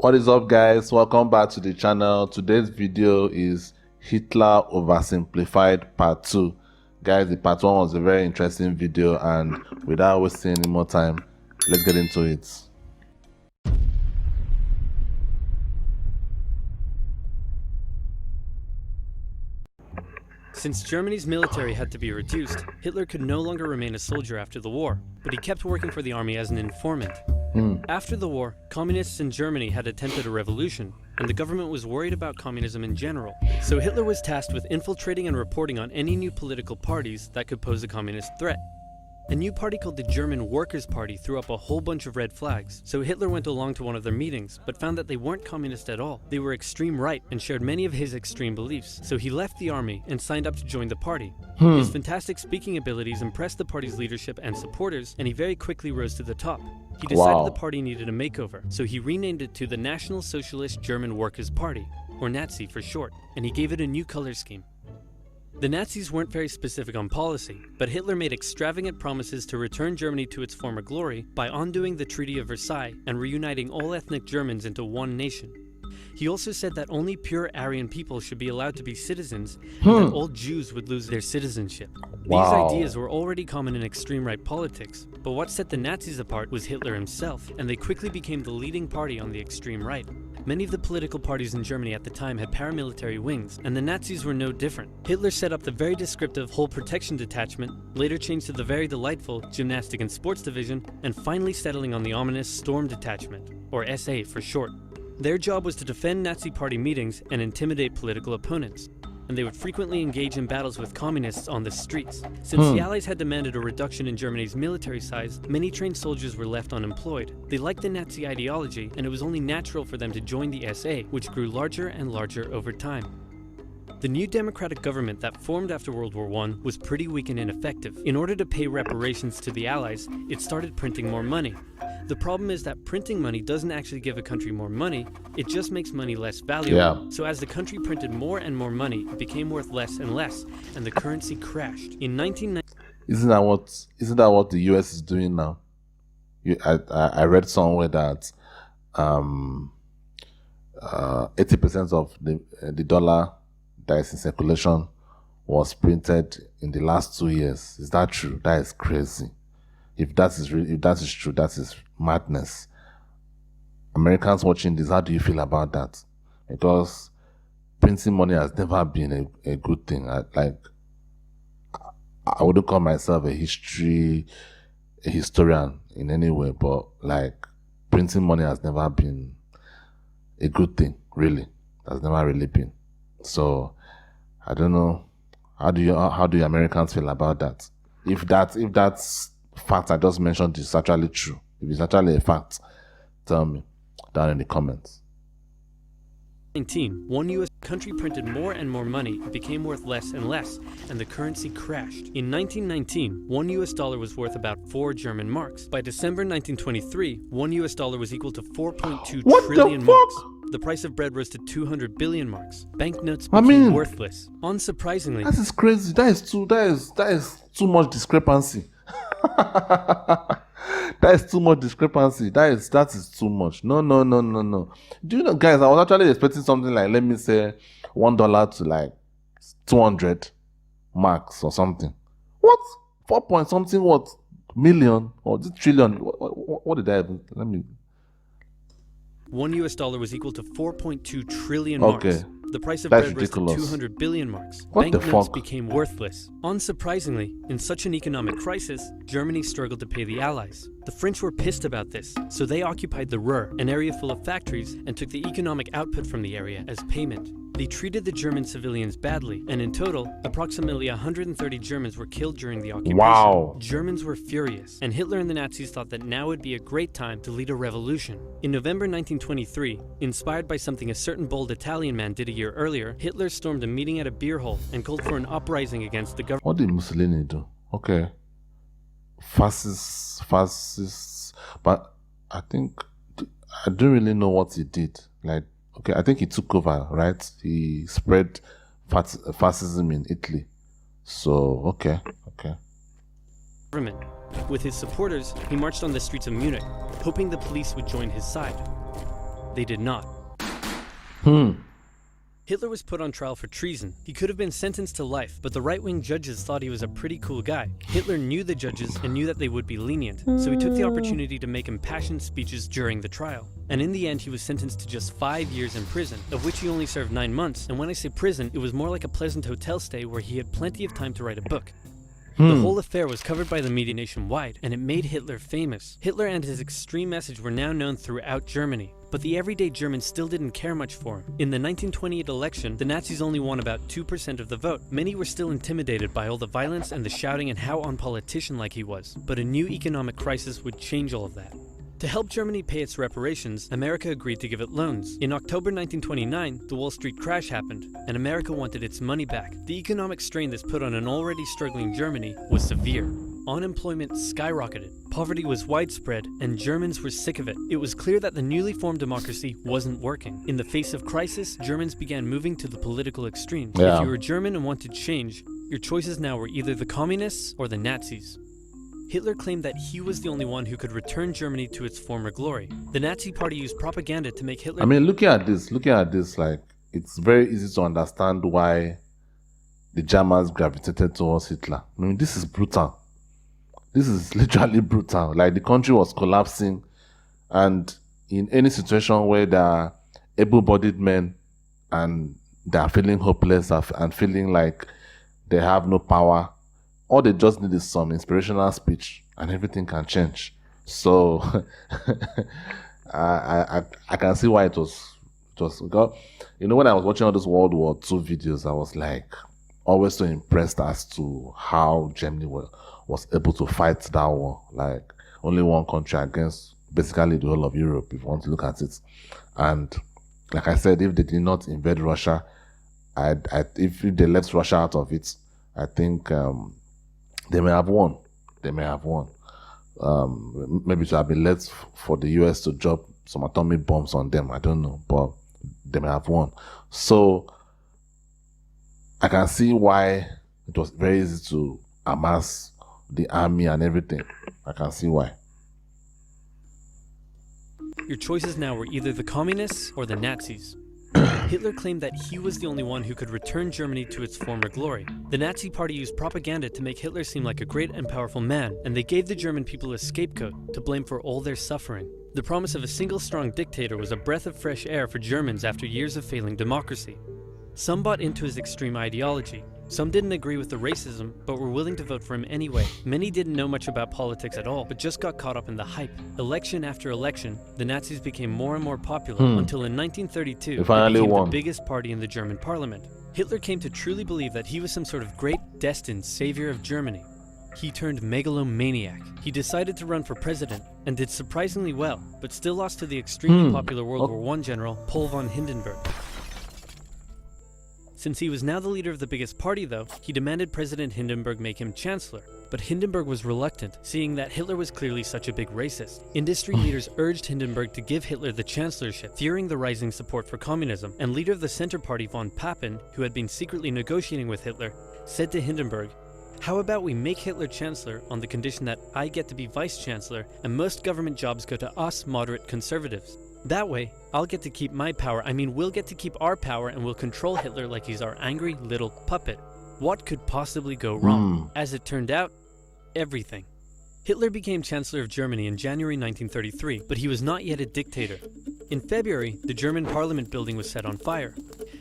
What is up, guys? Welcome back to the channel. Today's video is Hitler Oversimplified Part 2. Guys, the Part 1 was a very interesting video, and without wasting any more time, let's get into it. Since Germany's military had to be reduced, Hitler could no longer remain a soldier after the war, but he kept working for the army as an informant. After the war, communists in Germany had attempted a revolution, and the government was worried about communism in general. So Hitler was tasked with infiltrating and reporting on any new political parties that could pose a communist threat. A new party called the German Workers' Party threw up a whole bunch of red flags, so Hitler went along to one of their meetings, but found that they weren't communist at all. They were extreme right and shared many of his extreme beliefs, so he left the army and signed up to join the party. His fantastic speaking abilities impressed the party's leadership and supporters, and he very quickly rose to the top. He decided the party needed a makeover, so he renamed it to the National Socialist German Workers' Party, or Nazi for short, and he gave it a new color scheme. The Nazis weren't very specific on policy, but Hitler made extravagant promises to return Germany to its former glory by undoing the Treaty of Versailles and reuniting all ethnic Germans into one nation. He also said that only pure Aryan people should be allowed to be citizens, and that all Jews would lose their citizenship. These ideas were already common in extreme right politics, but what set the Nazis apart was Hitler himself, and they quickly became the leading party on the extreme right. Many of the political parties in Germany at the time had paramilitary wings, and the Nazis were no different. Hitler set up the very descriptive Whole Protection Detachment, later changed to the very delightful Gymnastic and Sports Division, and finally settling on the ominous Storm Detachment, or SA for short. Their job was to defend Nazi party meetings and intimidate political opponents, and they would frequently engage in battles with communists on the streets. Since the Allies had demanded a reduction in Germany's military size, many trained soldiers were left unemployed. They liked the Nazi ideology, and it was only natural for them to join the SA, which grew larger and larger over time. The new democratic government that formed after World War I was pretty weak and ineffective. In order to pay reparations to the Allies, it started printing more money. The problem is that printing money doesn't actually give a country more money, it just makes money less valuable. So as the country printed more and more money, it became worth less and less, and the currency crashed. In 1990, Isn't that what the US is doing now? I read somewhere that 80% of the dollar that is in circulation was printed in the last 2 years. Is that true? That is crazy. If that is true, that is madness. Americans watching this, how do you feel about that? Because printing money has never been a good thing. I wouldn't call myself a historian in any way, but like printing money has never been a good thing, really. Has never really been. So I don't know. How do you Americans feel about that? If that's fact I just mentioned is actually true, if it's actually a fact, tell me down in the comments. one US country printed more and more money, it became worth less and less, and the currency crashed. In 1919, $1 US was worth about 4 German marks. By December 1923, $1 US was equal to 4.2 trillion marks. The price of bread rose to 200 billion marks. Banknotes became worthless. Unsurprisingly, that is crazy. That is too much discrepancy. That is too much discrepancy. That is too much. No. Do you know, guys, I was actually expecting something like, let me say, $1 to like 200 marks or something. What? 4 point something what? Million or trillion? What did I even? Let me. $1 US was equal to 4.2 trillion marks. The price of bread rose to 200 billion marks. Banknotes became worthless. Unsurprisingly, in such an economic crisis, Germany struggled to pay the Allies. The French were pissed about this, so they occupied the Ruhr, an area full of factories, and took the economic output from the area as payment. They treated the German civilians badly, and in total, approximately 130 Germans were killed during the occupation. Germans were furious, and Hitler and the Nazis thought that now would be a great time to lead a revolution. In November 1923, inspired by something a certain bold Italian man did a year earlier, Hitler stormed a meeting at a beer hall and called for an uprising against the government. What did Mussolini do? Okay. Fascists, but I think, I don't really know what he did. Like, okay, I think he took over, right? He spread fascism in Italy. So, okay. With his supporters, he marched on the streets of Munich, hoping the police would join his side. they did not. Hitler was put on trial for treason. He could have been sentenced to life, but the right-wing judges thought he was a pretty cool guy. Hitler knew the judges and knew that they would be lenient, so he took the opportunity to make impassioned speeches during the trial. And in the end, he was sentenced to just 5 years in prison, of which he only served 9 months. And when I say prison, it was more like a pleasant hotel stay where he had plenty of time to write a book. The whole affair was covered by the media nationwide, and it made Hitler famous. Hitler and his extreme message were now known throughout Germany, but the everyday German still didn't care much for him. In the 1928 election, the Nazis only won about 2% of the vote. Many were still intimidated by all the violence and the shouting and how unpolitician-like he was, but a new economic crisis would change all of that. To help Germany pay its reparations, America agreed to give it loans. In October 1929, the Wall Street crash happened, and America wanted its money back. The economic strain this put on an already struggling Germany was severe. Unemployment skyrocketed, poverty was widespread, and Germans were sick of it. It was clear that the newly formed democracy wasn't working. In the face of crisis, Germans began moving to the political extremes. If you were German and wanted change, your choices now were either the communists or the Nazis. Hitler claimed that he was the only one who could return Germany to its former glory. The Nazi party used propaganda to make Hitler... I mean, looking at this, like, it's very easy to understand why the Germans gravitated towards Hitler. I mean, this is brutal. This is literally brutal. Like, the country was collapsing, and in any situation where there are able-bodied men and they are feeling hopeless and feeling like they have no power, all they just need is some inspirational speech and everything can change. So I can see why it was because, you know, when I was watching all those World War II videos, I was like always so impressed as to how Germany was able to fight that war. Like, only one country against basically the whole of Europe, if you want to look at it. And like I said, if they did not invade Russia, if they left Russia out of it, I think they may have won. They may have won. Maybe it would have been left for the US to drop some atomic bombs on them. I don't know, but they may have won. So I can see why it was very easy to amass the army and everything. I can see why. Your choices now were either the communists or the Nazis. Hitler claimed that he was the only one who could return Germany to its former glory. The Nazi party used propaganda to make Hitler seem like a great and powerful man, and they gave the German people a scapegoat to blame for all their suffering. The promise of a single strong dictator was a breath of fresh air for Germans after years of failing democracy. Some bought into his extreme ideology. Some didn't agree with the racism, but were willing to vote for him anyway. Many didn't know much about politics at all, but just got caught up in the hype. Election after election, the Nazis became more and more popular until in 1932, they became the biggest party in the German parliament. Hitler came to truly believe that he was some sort of great, destined savior of Germany. He turned megalomaniac. He decided to run for president and did surprisingly well, but still lost to the extremely popular World War I general, Paul von Hindenburg. Since he was now the leader of the biggest party, though, he demanded President Hindenburg make him chancellor. But Hindenburg was reluctant, seeing that Hitler was clearly such a big racist. Industry leaders urged Hindenburg to give Hitler the chancellorship, fearing the rising support for communism, and leader of the Center Party von Papen, who had been secretly negotiating with Hitler, said to Hindenburg, "How about we make Hitler chancellor on the condition that I get to be vice-chancellor and most government jobs go to us moderate conservatives? That way, I'll get to keep my power. I mean, we'll get to keep our power and we'll control Hitler like he's our angry little puppet." What could possibly go wrong? As it turned out, everything. Hitler became Chancellor of Germany in January 1933, but he was not yet a dictator. In February, the German parliament building was set on fire.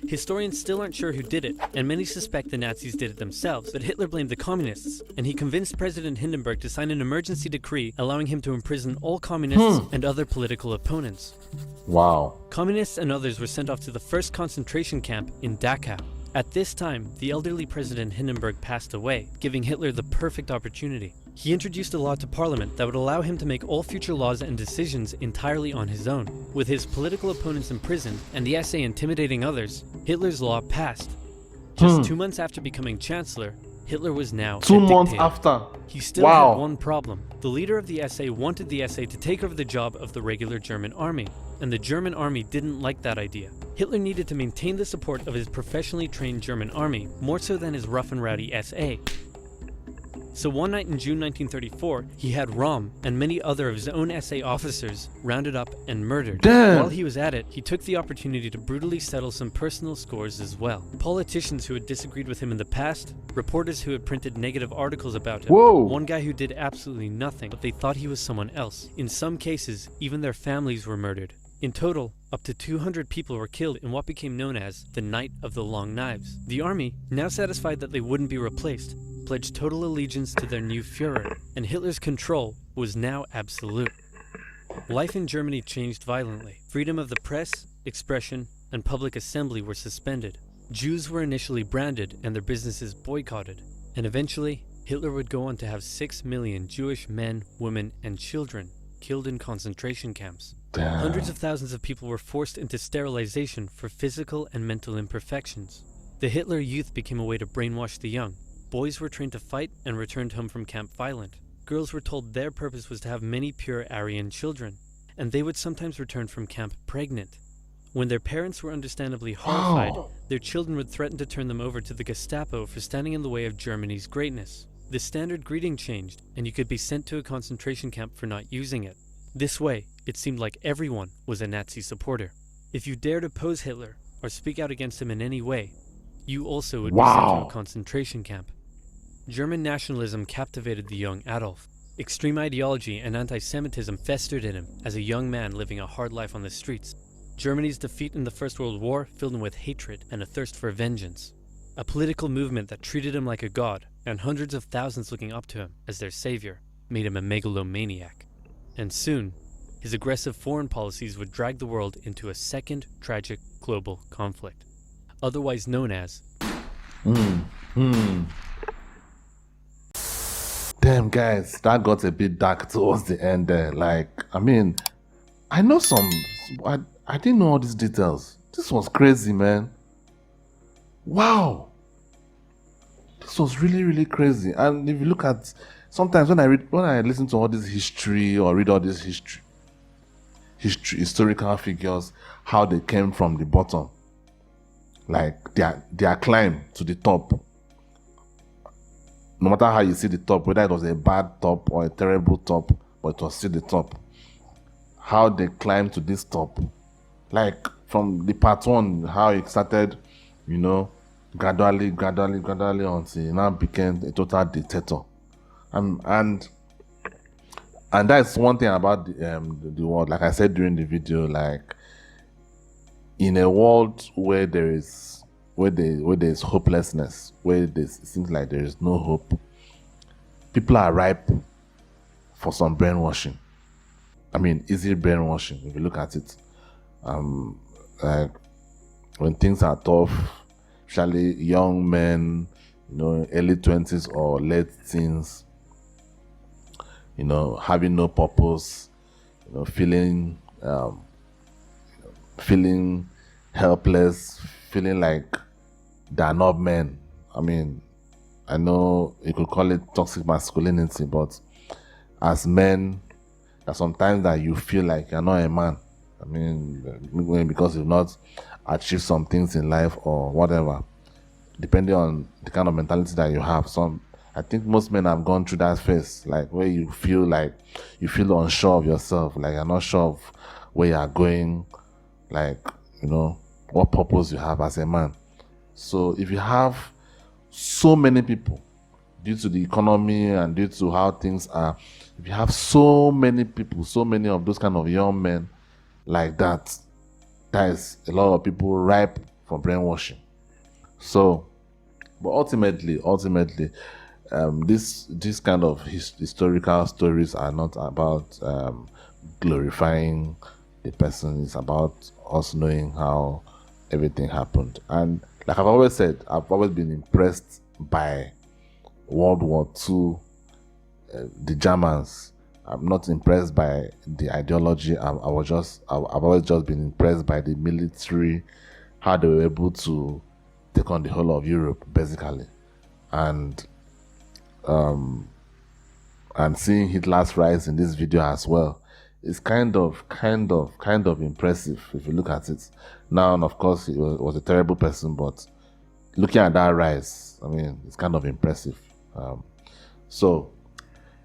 Historians still aren't sure who did it, and many suspect the Nazis did it themselves, but Hitler blamed the communists, and he convinced President Hindenburg to sign an emergency decree allowing him to imprison all communists and other political opponents. Wow. Communists and others were sent off to the first concentration camp in Dachau. At this time, the elderly President Hindenburg passed away, giving Hitler the perfect opportunity. He introduced a law to parliament that would allow him to make all future laws and decisions entirely on his own. With his political opponents imprisoned and the SA intimidating others, Hitler's law passed. Just 2 months after becoming chancellor, Hitler was now 2 months after. He still had one problem. The leader of the SA wanted the SA to take over the job of the regular German army, and the German army didn't like that idea. Hitler needed to maintain the support of his professionally trained German army, more so than his rough and rowdy SA. So one night in June 1934, he had Rom and many other of his own SA officers rounded up and murdered. Damn. While he was at it, he took the opportunity to brutally settle some personal scores as well. Politicians who had disagreed with him in the past, reporters who had printed negative articles about him, Whoa. one guy who did absolutely nothing, but they thought he was someone else. In some cases, even their families were murdered. In total, up to 200 people were killed in what became known as the Night of the Long Knives. The army, now satisfied that they wouldn't be replaced, pledged total allegiance to their new Führer, and Hitler's control was now absolute. Life in Germany changed violently. Freedom of the press, expression, and public assembly were suspended. Jews were initially branded and their businesses boycotted, and eventually, Hitler would go on to have 6 million Jewish men, women, and children killed in concentration camps. Damn. Hundreds of thousands of people were forced into sterilization for physical and mental imperfections. The Hitler Youth became a way to brainwash the young. Boys were trained to fight and returned home from camp violent. Girls were told their purpose was to have many pure Aryan children, and they would sometimes return from camp pregnant. When their parents were understandably horrified, their children would threaten to turn them over to the Gestapo for standing in the way of Germany's greatness. The standard greeting changed, and you could be sent to a concentration camp for not using it. This way, it seemed like everyone was a Nazi supporter. If you dared oppose Hitler or speak out against him in any way, you also would be sent to a concentration camp. German nationalism captivated the young Adolf. Extreme ideology and anti-Semitism festered in him as a young man living a hard life on the streets. Germany's defeat in the First World War filled him with hatred and a thirst for vengeance. A political movement that treated him like a god, and hundreds of thousands looking up to him as their savior, made him a megalomaniac. And soon, his aggressive foreign policies would drag the world into a second tragic global conflict, otherwise known as... Damn, guys, that got a bit dark towards the end there. Like, I mean, I know I didn't know all these details. This was crazy, man. Wow. This was really, really crazy. And if you look at, sometimes when I listen to all this history or read all this historical figures, how they came from the bottom, like their climb to the top. No matter how you see the top, whether it was a bad top or a terrible top, but it was still the top. How they climbed to this top, like from the part one, how it started, you know, gradually until he now became a total dictator. And that's one thing about the world. Like I said during the video, like in a world where there's hopelessness, it seems like there is no hope, people are ripe for some brainwashing. I mean, easy brainwashing if you look at it. Like when things are tough, especially young men, you know, early 20s or late teens, you know, having no purpose, you know, feeling helpless, feeling like they're not men. I mean, I know you could call it toxic masculinity, but as men, there's sometimes that you feel like you're not a man. I mean, because you've not achieved some things in life or whatever, depending on the kind of mentality that you have. I think most men have gone through that phase, like where you feel unsure of yourself, like you're not sure of where you are going, like, you know, what purpose you have as a man. So if you have so many people, due to the economy and due to how things are, if you have so many people, so many of those kind of young men like that, that is a lot of people ripe for brainwashing. So, but ultimately, this kind of historical stories are not about glorifying the person. It's about us knowing how everything happened. And like I've always said, I've always been impressed by World War II, the Germans. I'm not impressed by the ideology. I've always just been impressed by the military, how they were able to take on the whole of Europe, basically. And seeing Hitler's rise in this video as well is kind of impressive if you look at it. Now, and of course, he was a terrible person, but looking at that rise, I mean, it's kind of impressive. So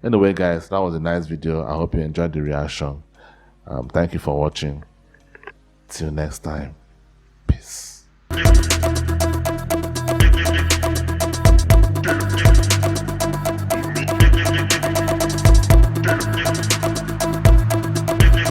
anyway, guys, that was a nice video. I hope you enjoyed the reaction. Thank you for watching. Till next time.